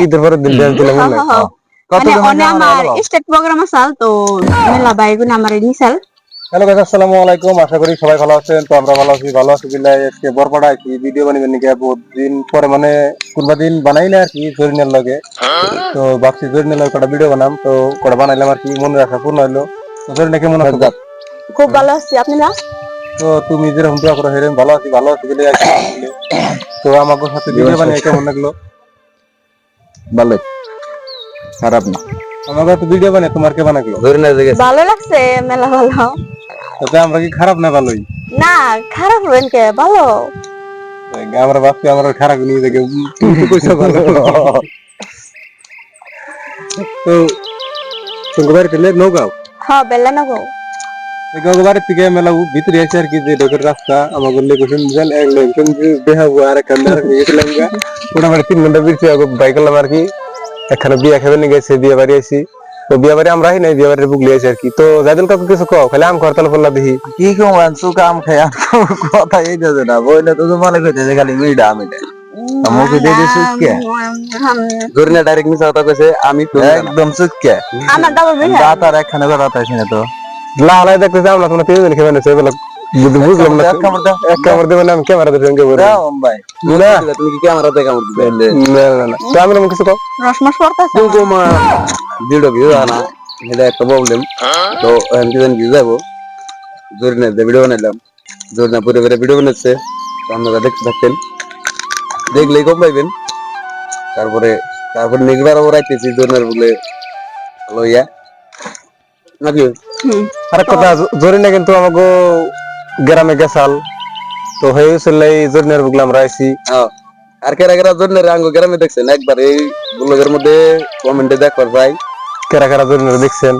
ঈদের পরের দিন ড্যান্স দিলাম স্টেট প্রোগ্রাম আসাল তো মেলা বাইগুন আমার নিসাল। হ্যালো গাইস, আসসালামু আলাইকুম। আশা করি সবাই ভালো আছেন। তো আমরা ভালো আছি বিল্লাহ। আজকে বরপাড়া আছি ভিডিও বানাবেন নাকি বহুত দিন পরে, মানে কোনবা দিন বানাই না আর কি জরিনার লগে। তো ভাবছি জরিনার লগে কটা ভিডিও বানাম, তো কটা বানাইলাম আর কি, মনে রাখা পূর্ণ হইলো। তো জরিনা কেমন আছো? খুব ভালো আছি, আপনি না? তো তুমি যেরকম দোয়া করো হেরেন ভালো আছি বলে আছি। তো আমাকে সাথে ভিডিও বানিয়ে কেমন লাগলো? ভালো, খারাপ না। আমাকে তো ভিডিও বানিয়ে তোমার কেমন লাগলো? ভালো লাগছে, মেলা ভালো। তো আমরা কি খারাপ না ভালোই? না, খারাপ হবেন কে, ভালো। আমরা ভাবছি আমরা খারাপ নিয়ে দেখে তুমি কইছো ভালো। তো তোমার বাড়িতে নৌগাঁও? হ্যাঁ, বেলা নগো। নৌগাঁও বাড়ির থেকে মেলা ভিতরে আছে আর কি, যে ঢোকের রাস্তা আমাকে লোকেশন দিলেন, এক লোকেশন দেখাবো আর একটা গেছিলাম মোটামুটি 3 ঘন্টা বেশি বাইক করলাম আর কি। এখানে বিয়ে খাবে নিয়ে গেছে, বিয়ে বাড়ি আছি। তো বিয়ে বাড়ি আমরা নাই, বিয়ে বাড়ির বুক লিয়েছি আর কি। তো যাইদিন কাকু কিছু কও, খালি আম করতাল পড়লা দেখি কি কমান সুকা আম খাই কথা এই যাবে না বইলে তো মনে কইতেছে খালি মিডা আমিটা আমাকে দিয়ে দিছে সুক্কে জরিনা ডাইরেক্ট মিছা কথা কইছে। আমি তো একদম সুক্কে আমার ডাবল বিল দাঁত আর একখানে কথা আছে না তো লালাই দেখতেছে আমরা তোমরা তিনজন খেয়ে নেছে বলে বুঝলাম না। এক কামড় দেবেন, আমি ক্যামেরা দেখে সঙ্গে বলবো ভাই না, তুমি কি ক্যামেরা দেখে কামড় দিবে না না না। তো আমি কিছু কও রসমস পড়তাছে তুমি মা ভিডিও ভিউ আনা এটা একটা প্রবলেম। তো এমনি দিন ভিউ যাবো জরিনা ভিডিও বানাইলাম, জরিনা পুরো পুরো ভিডিও বানাচ্ছে, আপনারা দেখতে থাকেন, দেখলেই কম পাইবেন। তারপরে নিগবার রাইতেছি জরিনার বলে লইয়া নাকি। আরেক কথা, জরিনা কিন্তু আমাকে গ্রামে গেছাল, তো হয়ে গেছিল জরিনার বুকলাম রাইছি। আর কেরা কেরা জরিনার আঙ্গ গ্রামে দেখছেন একবার এই ব্লগের মধ্যে কমেন্টে দেখবার ভাই কেরা কেরা জরিনার দেখছেন?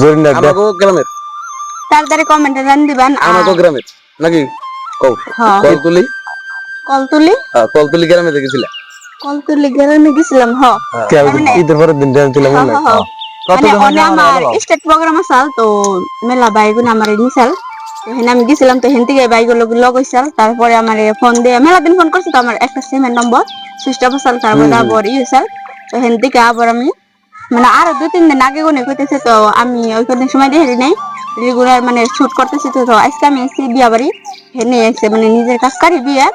জরিনার আমাগো গ্রামের তাড়াতাড়ি কমেন্টে জান দিবেন। আমাগো গ্রামের নাকি কও কলতুলি কলতুলি গ্রামে দেখেছিলা? কলতুলি গ্রামে গেছিলাম। ঈদের পরের দিন ড্যান্স দিলাম আমার স্টেট প্রোগ্রাম আসাল তো মেলা বাইগুন আমার নিসাল। তো হেন আমি গেছিলাম, তো হেন থেকে বাইগুলো লগ হইছাল। তারপরে আমার ফোন দিয়ে মেলা দিন ফোন করছে, তো আমার একটা সিমের নম্বর সুইচ অফ আসাল। তারপরে আবার হইছাল, তো হেন থেকে আবার আমি মানে আরো 2-3 দিন আগে গুনে কইতেছে। তো আমি ওইখানে সময় দিয়ে হেরি নাই, রেগুলার মানে শুট করতেছি। তো আজকে আমি এসেছি বিয়া বাড়ি, হেনে এসে মানে নিজের কাজ করি বিয়ে।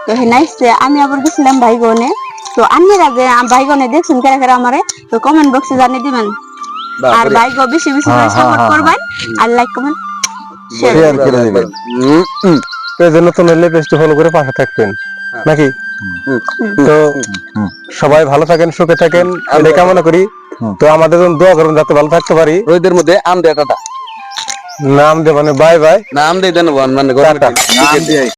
তো হেনে আসছে, আমি আবার গেছিলাম ভাইগনে। তো আপনারা যে ভাইগনে দেখছেন কেরা কেরা আমারে, তো কমেন্ট বক্সে জানিয়ে দিবেন। আর ভাইগো বেশি বেশি করে সাপোর্ট করবেন আর লাইক কমেন্ট শেয়ার করে দিবেন। তো এই জন্য তো নইলে পেজটা ফলো করে পাশে থাকবেন নাকি। তো সবাই ভালো থাকেন, সুখে থাকেন, এটাই কামনা করি। তো আমাদের জন্য দোয়া করুন যাতে ভালো থাকতে পারি। রোদের মধ্যে আম দেয় টাটা নাম দে মানে বাই বাই, নাম দিয়ে দেন মানে